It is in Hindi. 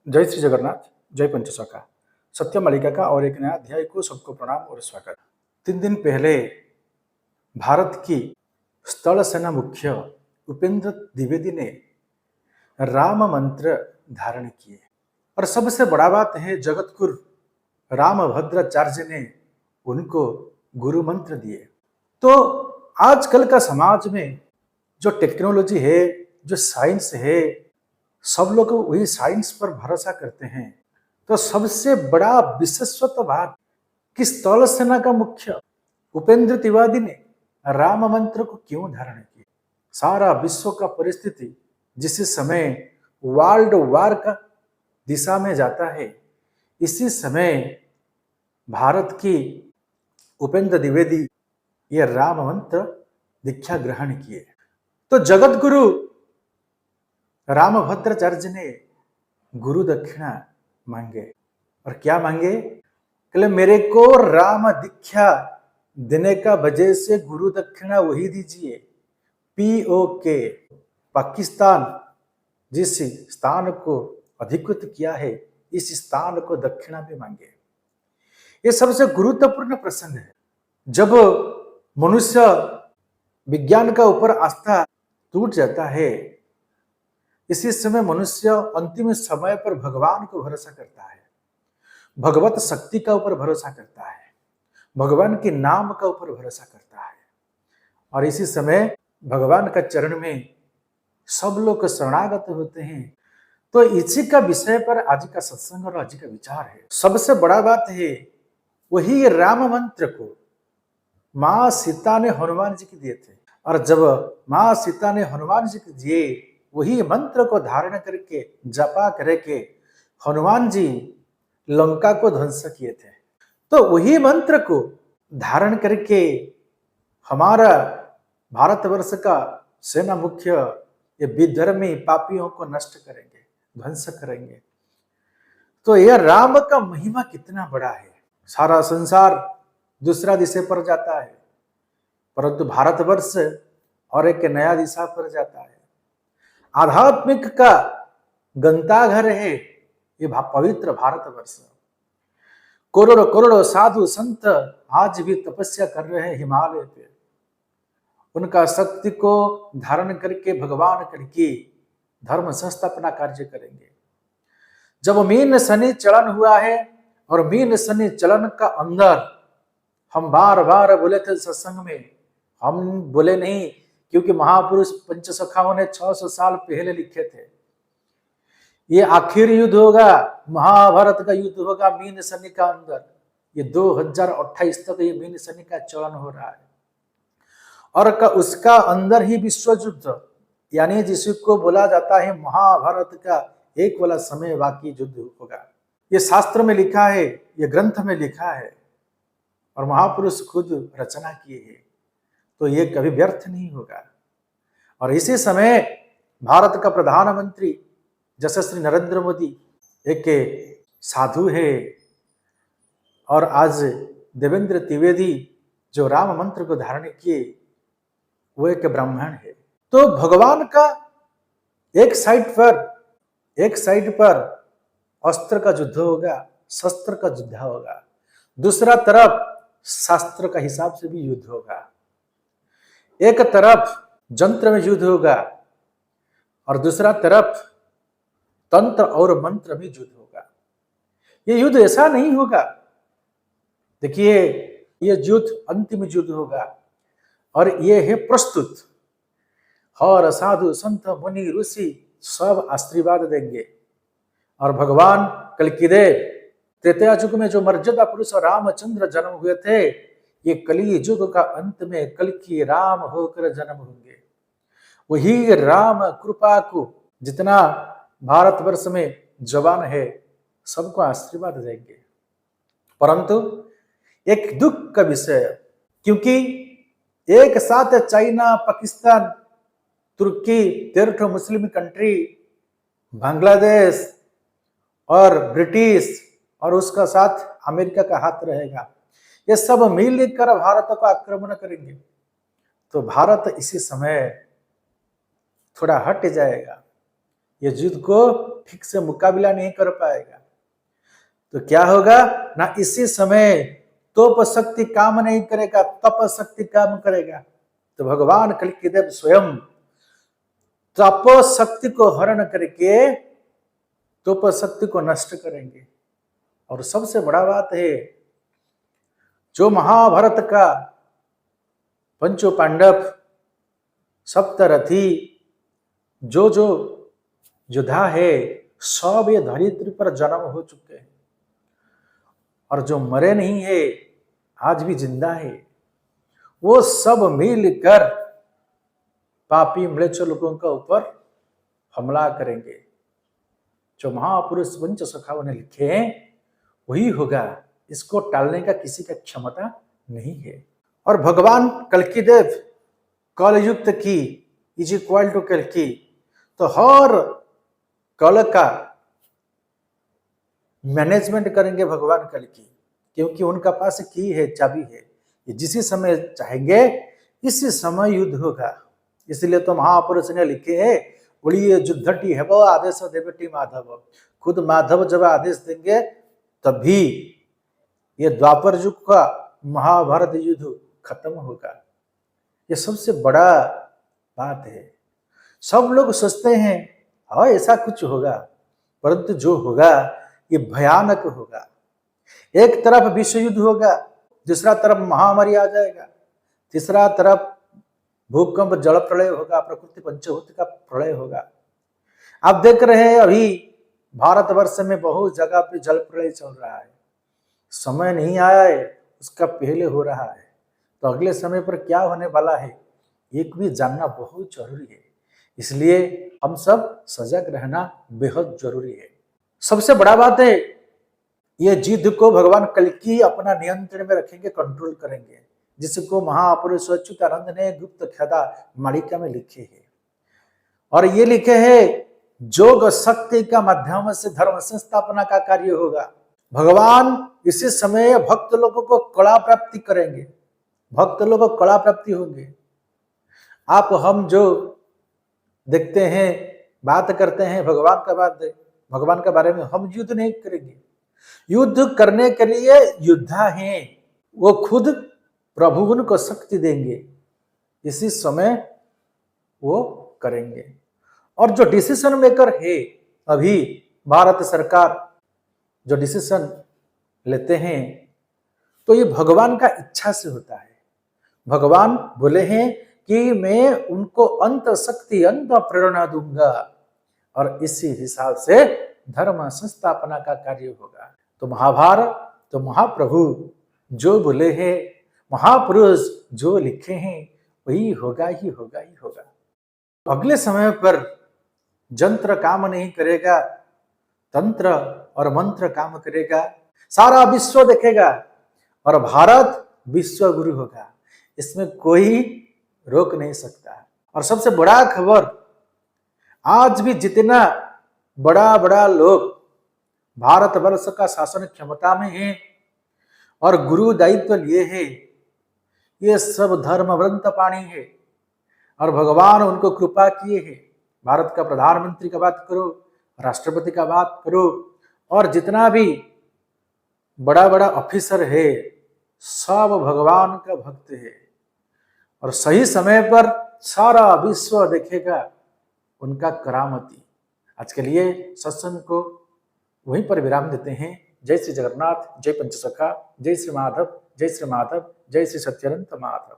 जय श्री जगन्नाथ, जय पंचसखा। सत्य मालिका का और एक नया अध्याय को सबको प्रणाम और स्वागत। 3 दिन पहले भारत की स्थल सेना मुख्य उपेंद्र द्विवेदी ने राम मंत्र धारण किए और सबसे बड़ा बात है जगतगुरु रामभद्राचार्य ने उनको गुरु मंत्र दिए। तो आजकल का समाज में जो टेक्नोलॉजी है, जो साइंस है, सब लोग वही साइंस पर भरोसा करते हैं। तो सबसे बड़ा विशेषत्व बात कि स्थल सेना का मुख्य उपेंद्र तिवारी ने राम मंत्र को क्यों धारण किया। सारा विश्व का परिस्थिति जिस समय वर्ल्ड वार का दिशा में जाता है, इसी समय भारत की उपेंद्र द्विवेदी ये राम मंत्र दीक्षा ग्रहण किए। तो जगत गुरु रामभद्राचार्य ने गुरु दक्षिणा मांगे और क्या मांगे? कहले मेरे को राम दीक्षा देने का वजह से गुरु दक्षिणा वही दीजिए। POK पाकिस्तान जिस स्थान को अधिकृत किया है, इस स्थान को दक्षिणा भी मांगे। ये सबसे गुरुत्वपूर्ण प्रसंग है। जब मनुष्य विज्ञान का ऊपर आस्था टूट जाता है, इसी समय मनुष्य अंतिम समय पर भगवान को भरोसा करता है, भगवत शक्ति का ऊपर भरोसा करता है, भगवान के नाम का ऊपर भरोसा करता है। और इसी समय भगवान का चरण में सब लोग शरणागत होते हैं। तो इसी का विषय पर आज का सत्संग और आज का विचार है। सबसे बड़ा बात है वही राम मंत्र को माँ सीता ने हनुमान जी को दिए थे, और जब माँ सीता ने हनुमान जी को दिए, वही मंत्र को धारण करके जपा करके हनुमान जी लंका को ध्वंस किए थे। तो वही मंत्र को धारण करके हमारा भारतवर्ष का सेना मुख्य ये विधर्मी पापियों को नष्ट करेंगे, ध्वंस करेंगे। तो यह राम का महिमा कितना बड़ा है। सारा संसार दूसरा दिशा पर जाता है, परंतु भारतवर्ष और एक नया दिशा पर जाता है। आध्यात्मिक का गंताघर है ये पवित्र भारतवर्ष। करोड़ों करोड़ों साधु संत आज भी तपस्या कर रहे हैं हिमालय पे। उनका शक्ति को धारण करके भगवान करके धर्म संस्थापना कार्य करेंगे। जब मीन शनि चलन हुआ है, और मीन शनि चलन का अंदर हम बार बार बोले थे सत्संग में, हम बोले नहीं क्योंकि महापुरुष पंचसखाओं ने 600 साल पहले लिखे थे। ये आखिरी युद्ध होगा, महाभारत का युद्ध होगा मीन शनि का अंदर। ये 2028 तक ये मीन शनि का चलन हो रहा है, और उसका अंदर ही विश्व युद्ध यानी जिसको बोला जाता है महाभारत का एक वाला समय बाकी युद्ध होगा। ये शास्त्र में लिखा है, ये ग्रंथ में लिखा है, और महापुरुष खुद रचना किए हैं। तो ये कभी व्यर्थ नहीं होगा। और इसी समय भारत का प्रधानमंत्री यशस्वी नरेंद्र मोदी एक साधु है, और आज देवेंद्र द्विवेदी जो राम मंत्र को धारण किए वो एक ब्राह्मण है। तो भगवान का एक साइड पर अस्त्र का युद्ध होगा, शस्त्र का युद्ध होगा, दूसरा तरफ शास्त्र का हिसाब से भी युद्ध होगा। एक तरफ जंत्र में युद्ध होगा, और दूसरा तरफ तंत्र और मंत्र में युद्ध होगा। ये युद्ध ऐसा नहीं होगा, देखिए ये युद्ध अंतिम युद्ध होगा, और ये है प्रस्तुत। और साधु संत मुनि ऋषि सब आशीर्वाद देंगे, और भगवान कल्किदेव त्रेता युग में जो मर्यादा पुरुष रामचंद्र जन्म हुए थे, ये कली युग का अंत में कल्कि राम होकर जन्म होंगे। वही राम कृपा को जितना भारतवर्ष में जवान है सबको आशीर्वाद देंगे। परंतु एक दुख का विषय, क्योंकि एक साथ चाइना, पाकिस्तान, तुर्की, 13 मुस्लिम कंट्री, बांग्लादेश और ब्रिटिश, और उसका साथ अमेरिका का हाथ रहेगा। ये सब मिलकर भारत को आक्रमण करेंगे। तो भारत इसी समय थोड़ा हट जाएगा, ये युद्ध को ठीक से मुकाबला नहीं कर पाएगा। तो क्या होगा ना, इसी समय तोप शक्ति काम नहीं करेगा, तप शक्ति काम करेगा। तो भगवान कल्किदेव स्वयं तप शक्ति को हरण करके तोप शक्ति को नष्ट करेंगे। और सबसे बड़ा बात है, जो महाभारत का पंचो पांडव सप्तरथी जो जो योद्धा है, सब ये धरित्री पर जन्म हो चुके हैं और जो मरे नहीं है, आज भी जिंदा है, वो सब मिलकर पापी म्लेच्छ लोगों के ऊपर हमला करेंगे। जो महापुरुष पंच सखाओं ने लिखे हैं वही होगा, इसको टालने का किसी का क्षमता नहीं है। और भगवान कल्किदेव कलयुक्त की इज इक्वल टू कल्कि, तो हर कल का मैनेजमेंट करेंगे भगवान कल्कि, क्योंकि उनका पास की है, चाबी है। ये जिस समय चाहेंगे इसी समय युद्ध होगा। इसलिए तो महापुरुष ने लिखे है, उड़िए युद्धटी है वो आदेश देवटी माधव। खुद माधव जब आदेश देंगे तभी ये द्वापर युग का महाभारत युद्ध खत्म होगा। ये सबसे बड़ा बात है। सब लोग सोचते हैं हाँ ऐसा कुछ होगा, परंतु जो होगा ये भयानक होगा। एक तरफ विश्व युद्ध होगा, दूसरा तरफ महामारी आ जाएगा, तीसरा तरफ भूकंप जल प्रलय होगा, प्रकृति पंचभूत का प्रलय होगा। आप देख रहे हैं अभी भारतवर्ष में बहुत जगह पे जल प्रलय चल रहा है। समय नहीं आया है, उसका पहले हो रहा है। तो अगले समय पर क्या होने वाला है एक भी जानना बहुत जरूरी है। इसलिए हम सब सजग रहना बेहद जरूरी है। सबसे बड़ा बात है, ये जिद को भगवान कल्कि अपना नियंत्रण में रखेंगे, कंट्रोल करेंगे, जिसको महापुरुष अच्युतानंद ने गुप्त खदा मालिका में लिखे हैं। और ये लिखे हैं, जोग शक्ति का माध्यम से धर्म संस्थापना का कार्य होगा। भगवान इसी समय भक्त लोगों को कला प्राप्ति करेंगे, भक्त लोगों को कला प्राप्ति होंगे। आप हम जो देखते हैं, बात करते हैं भगवान के बारे में, हम युद्ध नहीं करेंगे। युद्ध करने के लिए योद्धा हैं, वो खुद प्रभु उनको शक्ति देंगे, इसी समय वो करेंगे। और जो डिसीजन मेकर है, अभी भारत सरकार जो डिसीजन लेते हैं तो ये भगवान का इच्छा से होता है। भगवान बोले हैं कि मैं उनको अंत शक्ति अंत प्रेरणा दूंगा और इसी हिसाब से धर्म संस्थापना का कार्य होगा। तो महाभारत तो महाप्रभु जो बोले हैं, महापुरुष जो लिखे हैं वही होगा ही होगा ही होगा। अगले समय पर जंत्र काम नहीं करेगा, तंत्र और मंत्र काम करेगा। सारा विश्व देखेगा और भारत विश्व गुरु होगा, इसमें कोई रोक नहीं सकता। और सबसे बड़ा खबर, आज भी जितना बड़ा बड़ा लोग भारतवर्ष का शासन क्षमता में है और गुरु दायित्व लिए है, ये सब धर्म ग्रंथ पाणी है और भगवान उनको कृपा किए हैं। भारत का प्रधानमंत्री का बात करो, राष्ट्रपति का बात करो, और जितना भी बड़ा बड़ा ऑफिसर है, सब भगवान का भक्त है और सही समय पर सारा विश्व देखेगा उनका करामती। आज के लिए सत्संग को वहीं पर विराम देते हैं। जय श्री जगन्नाथ, जय पंचसखा, जय श्री माधव, जय श्री माधव, जय श्री सत्यानंद माधव।